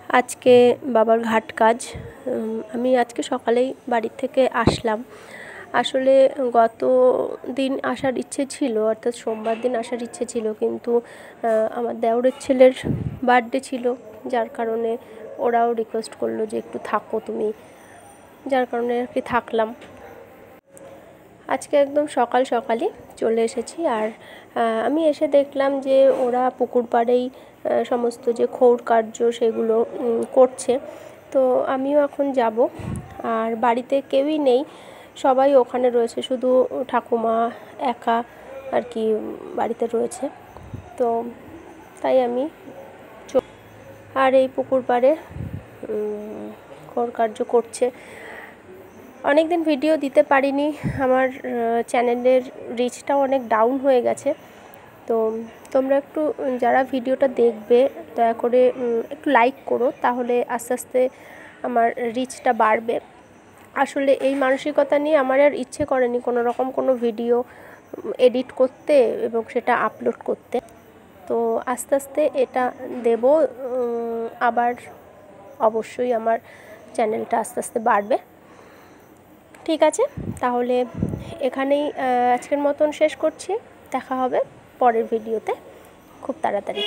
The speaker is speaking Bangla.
आज के बाबार घाट काज আমি আজকে সকালেই বাড়ি থেকে আসলাম। আসলে গত দিন আসার ইচ্ছে ছিল, অর্থাৎ সোমবার দিন আসার ইচ্ছে ছিল, কিন্তু আমার দেওরের ছেলের বার্থডে ছিল, যার কারণে ওরাও রিকোয়েস্ট করলো যে একটু থাকো তুমি, যার কারণে আর কি থাকলাম। আজকে একদম সকাল সকালই চলে এসেছি। আর আমি এসে দেখলাম যে ওরা পুকুর পাড়েই সমস্ত যে খৌর কার্য সেগুলো করছে। তো আমিও এখন যাব। আর বাড়িতে কেউই নেই, সবাই ওখানে রয়েছে, শুধু ঠাকুমা একা আর কি বাড়িতে রয়েছে। তো তাই আমি আর এই পুকুর পাড়ে খৌর কার্য করছে। অনেক দিন ভিডিও দিতে পারিনি, আমার চ্যানেলের রিচটাও অনেক ডাউন হয়ে গেছে। তো তোমরা একটু যারা ভিডিওটা দেখবে দয়া করে একটু লাইক করো, তাহলে আস্তে আস্তে আমার রিচটা বাড়বে। আসলে এই মানসিকতা নিয়ে আমার আর ইচ্ছে করেনি কোনো রকম কোনো ভিডিও এডিট করতে এবং সেটা আপলোড করতে। তো আস্তে আস্তে এটা দেব, আবার অবশ্যই আমার চ্যানেলটা আস্তে আস্তে বাড়বে। ঠিক আছে, তাহলে এখানেই আজকের মতন শেষ করছি। দেখা হবে পরের ভিডিওতে খুব তাড়াতাড়ি।